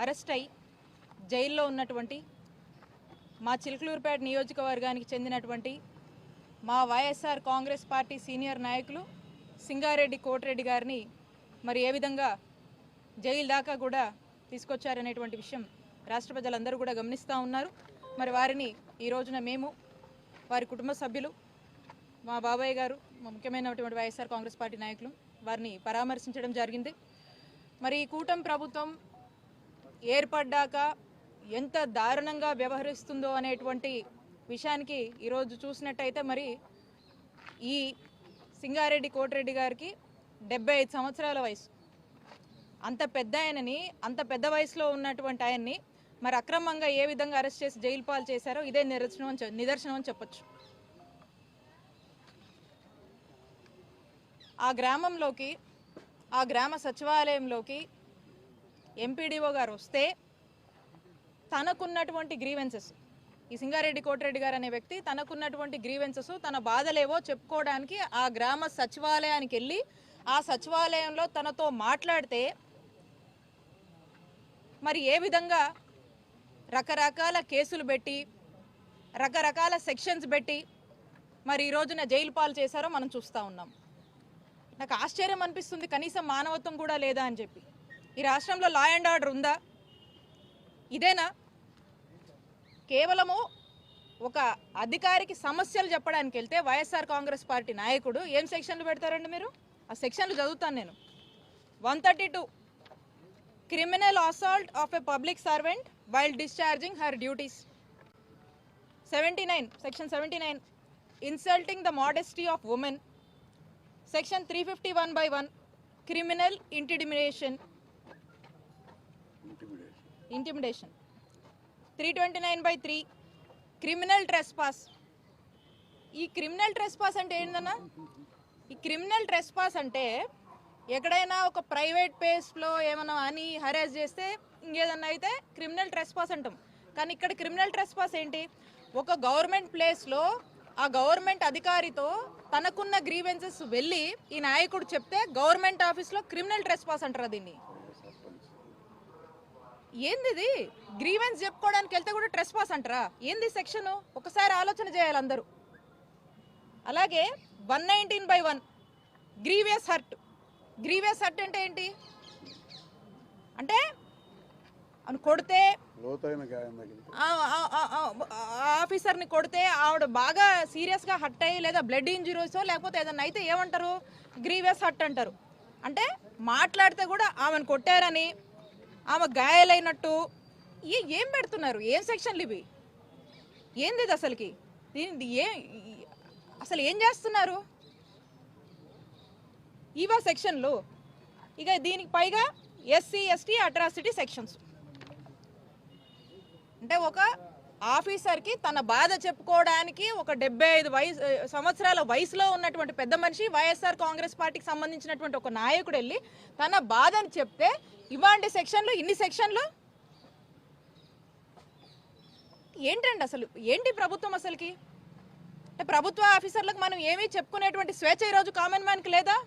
Arrest అయి జైల్లో ఉన్నటువంటి మా చిలకలూరుపేట నియోజకవర్గానికి చెందినటువంటి మా వైఎస్ఆర్ కాంగ్రెస్ పార్టీ సీనియర్ నాయకులు సింగారెడ్డి కోటిరెడ్డి గారిని మరి ఏ విధంగా జైలు దాకా కూడా తీసుకొచ్చారనేటువంటి విషయం రాష్ట్ర ప్రజలందరూ కూడా గమనిస్తూ ఉన్నారు. మరి వారిని ఈ రోజున మేము వారి కుటుంబ సభ్యులు మా బాబాయ్ గారు మా ముఖ్యమైనటువంటి వైఎస్ఆర్ కాంగ్రెస్ పార్టీ నాయకులు వారిని పరామర్శించడం జరిగింది. మరి ఈ కూటమి ప్రభుత్వం ఏర్పడ్డాక ఎంత దారుణంగా వ్యవహరిస్తుందో అనేటువంటి విషయానికి ఈరోజు చూసినట్టయితే మరి ఈ సింగారెడ్డి కోటిరెడ్డి గారికి 75 సంవత్సరాల వయసు. అంత పెద్ద ఆయనని, అంత పెద్ద వయసులో ఉన్నటువంటి ఆయన్ని మరి అక్రమంగా ఏ విధంగా అరెస్ట్ చేసి జైలు పాలు చేశారో ఇదే నిదర్శనం అని చెప్పొచ్చు. ఆ గ్రామంలోకి, ఆ గ్రామ సచివాలయంలోకి ఎంపీడీఓ గారు వస్తే తనకున్నటువంటి గ్రీవెన్సెస్, ఈ సింగారెడ్డి కోటిరెడ్డి గారు అనే వ్యక్తి తనకున్నటువంటి గ్రీవెన్సెస్, తన బాధలేవో చెప్పుకోవడానికి ఆ గ్రామ సచివాలయానికి వెళ్ళి ఆ సచివాలయంలో తనతో మాట్లాడితే మరి ఏ విధంగా రకరకాల కేసులు పెట్టి రకరకాల సెక్షన్స్ పెట్టి మరి ఈ రోజున జైలు పాలు చేశారో మనం చూస్తూ ఉన్నాం. నాకు ఆశ్చర్యం అనిపిస్తుంది, కనీసం మానవత్వం కూడా లేదా అని చెప్పి. ఈ రాష్ట్రంలో లా అండ్ ఆర్డర్ ఉందా? ఇదేనా? కేవలము ఒక అధికారికి సమస్యలు చెప్పడానికి వెళ్తే వైఎస్ఆర్ కాంగ్రెస్ పార్టీ నాయకుడు ఏం సెక్షన్లు పెడతారండి మీరు? ఆ సెక్షన్లు చదువుతాను నేను. 132 criminal assault of a public servant while discharging her duties. 79 section 79 insulting the modesty of women. Section 351/1 criminal intimidation. 329/3 criminal trespass. ఈ క్రిమినల్ ట్రెస్పాస్ అంటే ఏంటన్నా? ఈ క్రిమినల్ ట్రెస్పాస్ అంటే ఎక్కడైనా ఒక ప్రైవేట్ ప్లేస్లో ఏమైనా అని హరాస్ చేస్తే ఇంకేదన్నా అయితే క్రిమినల్ ట్రెస్పాస్ అంటాం. కానీ ఇక్కడ క్రిమినల్ ట్రెస్పాస్ ఏంటి? ఒక గవర్నమెంట్ ప్లేస్లో ఆ గవర్నమెంట్ అధికారితో తనకున్న గ్రీవెన్సెస్ వెళ్ళి ఈ నాయకుడు చెప్తే గవర్నమెంట్ ఆఫీస్లో క్రిమినల్ ట్రెస్పాస్ అంటారా దీన్ని? ఏంది ఇది? గ్రీవెన్స్ చెప్పుకోవడానికి వెళ్తే కూడా ట్రెస్పాస్ అంటారా? ఏంది సెక్షన్? ఒకసారి ఆలోచన చేయాలి అందరూ. అలాగే 119/1 గ్రీవియస్ హర్ట్. గ్రీవియస్ హర్ట్ అంటే ఏంటి? అంటే కొడితే, ఆఫీసర్ని కొడితే ఆవిడ బాగా సీరియస్గా హర్ట్ అయ్యి లేదా బ్లడ్ ఇంజురీసో లేకపోతే ఏదన్నా అయితే ఏమంటారు? గ్రీవియస్ హర్ట్ అంటారు. అంటే మాట్లాడితే కూడా ఆమెను కొట్టారని, ఆమె గాయాలైనట్టు ఏం పెడుతున్నారు? ఏం సెక్షన్లు ఇవి? ఏంది ఇది అసలుకి? అసలు ఏం చేస్తున్నారు? ఇవా సెక్షన్లు? ఇక దీనికి పైగా ఎస్సీ ఎస్టీ అట్రాసిటీ సెక్షన్స్. అంటే ఒక ఆఫీసర్కి తన బాధ చెప్పుకోవడానికి ఒక 75 సంవత్సరాల వయసులో ఉన్నటువంటి పెద్ద మనిషి, వైఎస్ఆర్ కాంగ్రెస్ పార్టీకి సంబంధించినటువంటి ఒక నాయకుడు వెళ్ళి తన బాధని చెప్తే ఇవాంటి సెక్షన్లు, ఇన్ని సెక్షన్లు ఏంటండి? అసలు ఏంటి ప్రభుత్వం అసలుకి? అంటే ప్రభుత్వ ఆఫీసర్లకు మనం ఏమీ చెప్పుకునేటువంటి స్వేచ్ఛ ఈరోజు కామన్ మ్యాన్కి లేదా?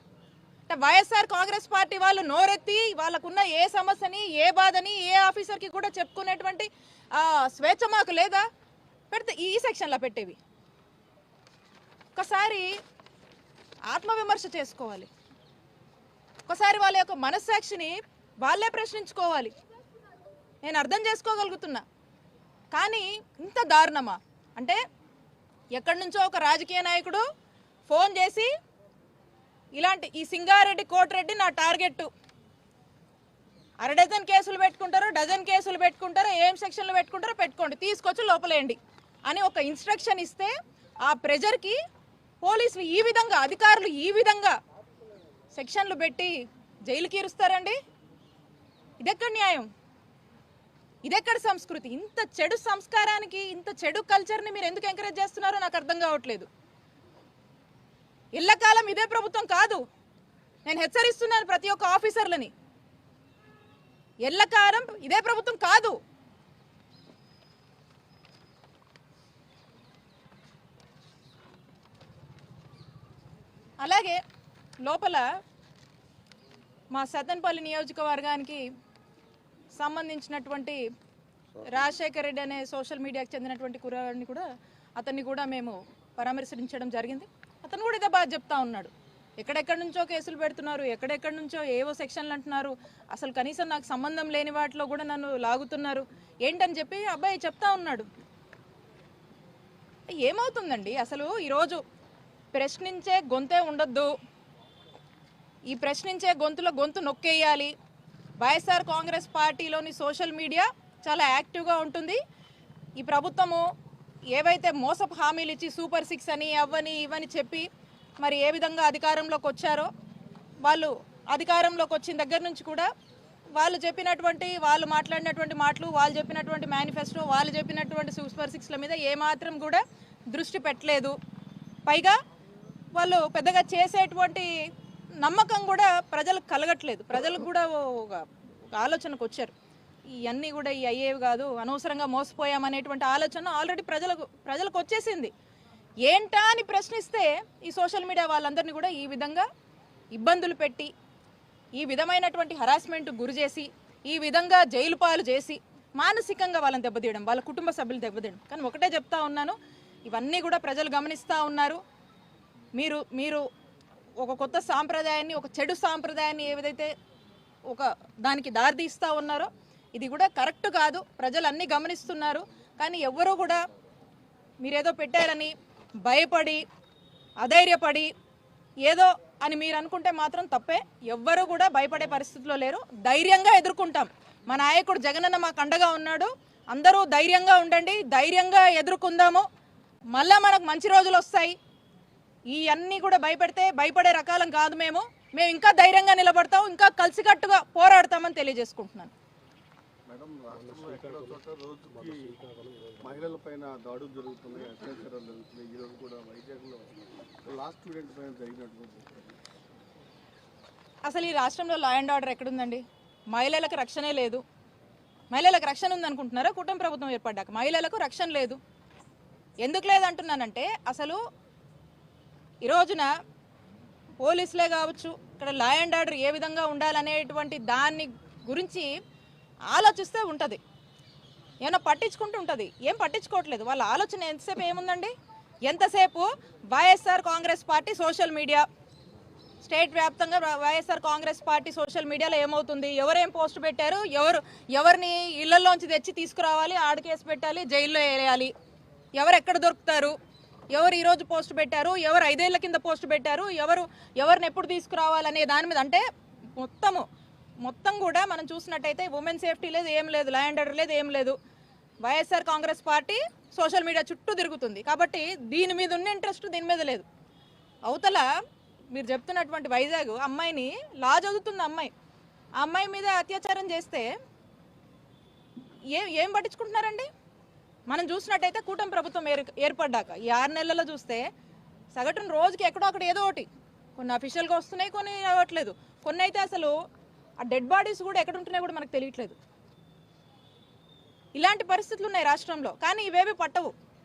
అంటే వైఎస్ఆర్ కాంగ్రెస్ పార్టీ వాళ్ళు నోరెత్తి వాళ్ళకున్న ఏ సమస్యని, ఏ బాధని ఏ ఆఫీసర్కి కూడా చెప్పుకునేటువంటి స్వేచ్ఛ మాకు లేదా? పెడితే ఈ సెక్షన్లో పెట్టేవి. ఒకసారి ఆత్మవిమర్శ చేసుకోవాలి. ఒకసారి వాళ్ళ యొక్క మనస్సాక్షిని వాళ్ళే ప్రశ్నించుకోవాలి. నేను అర్థం చేసుకోగలుగుతున్నా, కానీ ఇంత దారుణమా? అంటే ఎక్కడి నుంచో ఒక రాజకీయ నాయకుడు ఫోన్ చేసి ఇలాంటి ఈ సింగారెడ్డి కోటిరెడ్డి నా టార్గెట్, డజన్ కేసులు పెట్టుకుంటారో, డజన్ కేసులు పెట్టుకుంటారో, ఏం సెక్షన్లు పెట్టుకుంటారో పెట్టుకోండి, తీసుకొచ్చి లోపలేయండి అని ఒక ఇన్స్ట్రక్షన్ ఇస్తే ఆ ప్రెజర్కి పోలీసులు ఈ విధంగా, అధికారులు ఈ విధంగా సెక్షన్లు పెట్టి జైలుకి ఇరుస్తారండి? ఇదెక్కడ న్యాయం? ఇదెక్కడ సంస్కృతి? ఇంత చెడు సంస్కారానికి, ఇంత చెడు కల్చర్ని మీరు ఎందుకు ఎంకరేజ్ చేస్తున్నారో నాకు అర్థం కావట్లేదు. ఇళ్లకాలం ఇదే ప్రభుత్వం కాదు. నేను హెచ్చరిస్తున్నాను ప్రతి ఒక్క ఆఫీసర్లని, ఎల్లకాలం ఇదే ప్రభుత్వం కాదు. అలాగే లోపల మా సత్తెనపల్లి నియోజకవర్గానికి సంబంధించినటువంటి రాజశేఖర్ రెడ్డి అనే సోషల్ మీడియాకి చెందినటువంటి కుర్రాడిని కూడా అతన్ని కూడా మేము పరామర్శించడం జరిగింది. అతను కూడా ఇదే బాధ చెప్తా ఉన్నాడు. ఎక్కడెక్కడి నుంచో కేసులు పెడుతున్నారు, ఎక్కడెక్కడి నుంచో ఏవో సెక్షన్లు అంటున్నారు, అసలు కనీసం నాకు సంబంధం లేని వాటిలో కూడా నన్ను లాగుతున్నారు ఏంటని చెప్పి అబ్బాయి చెప్తా ఉన్నాడు. ఏమవుతుందండి అసలు ఈరోజు ప్రశ్నించే గొంతే ఉండొద్దు, ఈ ప్రశ్నించే గొంతులో గొంతు నొక్కేయాలి. వైఎస్ఆర్ కాంగ్రెస్ పార్టీలోని సోషల్ మీడియా చాలా యాక్టివ్గా ఉంటుంది. ఈ ప్రభుత్వము ఏవైతే మోసపు హామీలు ఇచ్చి సూపర్ 6 అని అవ్వని ఇవని చెప్పి మరి ఏ విధంగా అధికారంలోకి వచ్చారో, వాళ్ళు అధికారంలోకి వచ్చిన దగ్గర నుంచి కూడా వాళ్ళు మాట్లాడినటువంటి మాటలు, వాళ్ళు చెప్పినటువంటి మేనిఫెస్టో, వాళ్ళు చెప్పినటువంటి సూపర్ 6ల మీద ఏమాత్రం కూడా దృష్టి పెట్టలేదు. పైగా వాళ్ళు పెద్దగా చేసేటువంటి నమ్మకం కూడా ప్రజలకు కలగట్లేదు. ప్రజలకు కూడా ఒక ఆలోచనకు వచ్చారు, ఇవన్నీ కూడా ఈ అయ్యేవి కాదు, అనవసరంగా మోసపోయామనేటువంటి ఆలోచన ఆల్రెడీ ప్రజలకు వచ్చేసింది. ఏంటా అని ప్రశ్నిస్తే ఈ సోషల్ మీడియా వాళ్ళందరినీ కూడా ఈ విధంగా ఇబ్బందులు పెట్టి, ఈ విధమైనటువంటి హరాస్మెంట్ గురి చేసి, ఈ విధంగా జైలు పాలు చేసి మానసికంగా వాళ్ళని దెబ్బతీయడం, వాళ్ళ కుటుంబ సభ్యులు దెబ్బతీయడం. కానీ ఒకటే చెప్తా ఉన్నాను, ఇవన్నీ కూడా ప్రజలు గమనిస్తూ ఉన్నారు. మీరు ఒక కొత్త సాంప్రదాయాన్ని, ఒక చెడు సాంప్రదాయాన్ని ఏదైతే ఒక దానికి దారితీస్తూ ఉన్నారో ఇది కూడా కరెక్ట్ కాదు. ప్రజలు అన్నీ గమనిస్తున్నారు. కానీ ఎవ్వరూ కూడా మీరేదో పెట్టారని భయపడి అధైర్యపడి ఏదో అని మీరు అనుకుంటే మాత్రం తప్పే. ఎవ్వరూ కూడా భయపడే పరిస్థితిలో లేరు. ధైర్యంగా ఎదుర్కొంటాం. మా నాయకుడు జగనన్న మాకు అండగా ఉన్నాడు. అందరూ ధైర్యంగా ఉండండి, ధైర్యంగా ఎదుర్కొందాము. మళ్ళా మనకు మంచి రోజులు వస్తాయి. ఈ అన్నీ కూడా భయపడే రకాలం కాదు. మేము ఇంకా ధైర్యంగా నిలబడతాం, ఇంకా కలిసికట్టుగా పోరాడతామని తెలియజేసుకుంటున్నాను. మేడం, రాష్ట్రంలో ఎక్కడో చోట రోజుకి మహిళలపైన దాడులు జరుగుతున్నాయి, అత్యాచారాలు జరుగుతున్నాయి. ఈరోజు కూడా వైజాగ్లో లాస్ట్ స్టూడెంట్ పైన జరిగినటువంటి అసలు ఈ రాష్ట్రంలో లా అండ్ ఆర్డర్ ఎక్కడుందండి? మహిళలకు రక్షణే లేదు. మహిళలకు రక్షణ ఉందనుకుంటున్నారా? కూటమి ప్రభుత్వం ఏర్పడ్డాక మహిళలకు రక్షణ లేదు. ఎందుకు లేదంటున్నానంటే, అసలు ఈ రోజున పోలీసులే కావచ్చు, ఇక్కడ లా అండ్ ఆర్డర్ ఏ విధంగా ఉండాలనేటువంటి దాన్ని గురించి ఆలోచిస్తే ఉంటుంది, ఏమైనా పట్టించుకుంటూ ఉంటుంది. ఏం పట్టించుకోవట్లేదు. వాళ్ళ ఆలోచన ఎంతసేపు ఏముందండి? ఎంతసేపు YSR Congress party social media, state వ్యాప్తంగా వైఎస్ఆర్ కాంగ్రెస్ పార్టీ సోషల్ మీడియాలో ఏమవుతుంది, ఎవరేం పోస్ట్ పెట్టారు, ఎవరిని ఇళ్లలోంచి తెచ్చి తీసుకురావాలి, ఆడకేసి పెట్టాలి, జైల్లో వేయాలి, ఎవరు ఎక్కడ దొరుకుతారు, ఎవరు ఈరోజు పోస్ట్ పెట్టారు, ఎవరు 5 ఏళ్ల కింద పోస్ట్ పెట్టారు, ఎవరిని ఎప్పుడు తీసుకురావాలనే దాని మీద. అంటే మొత్తం కూడా మనం చూసినట్టయితే ఉమెన్ సేఫ్టీ లేదు, ఏం లేదు, లా అండ్ ఆర్డర్ లేదు, ఏం లేదు. YSR Congress party social media చుట్టూ తిరుగుతుంది. కాబట్టి దీని మీద ఉన్న ఇంట్రెస్ట్ దీని మీద లేదు. అవతల మీరు చెప్తున్నటువంటి వైజాగ్ అమ్మాయిని లా చదువుతుంది అమ్మాయి, ఆ అమ్మాయి మీద అత్యాచారం చేస్తే ఏం పట్టించుకుంటున్నారండి? మనం చూసినట్టయితే కూటమి ప్రభుత్వం ఏర్పడ్డాక ఈ 6 నెలల్లో చూస్తే సగటున రోజుకి ఎక్కడో అక్కడ ఏదో ఒకటి, కొన్ని అఫీషియల్గా వస్తున్నాయి, కొన్ని రావట్లేదు. కొన్ని అయితే అసలు ఆ డెడ్ బాడీస్ కూడా ఎక్కడ ఉంటున్నాయి కూడా మనకు తెలియట్లేదు. ఇలాంటి పరిస్థితులు ఉన్నాయి రాష్ట్రంలో. కానీ ఇవేవి పట్టవు.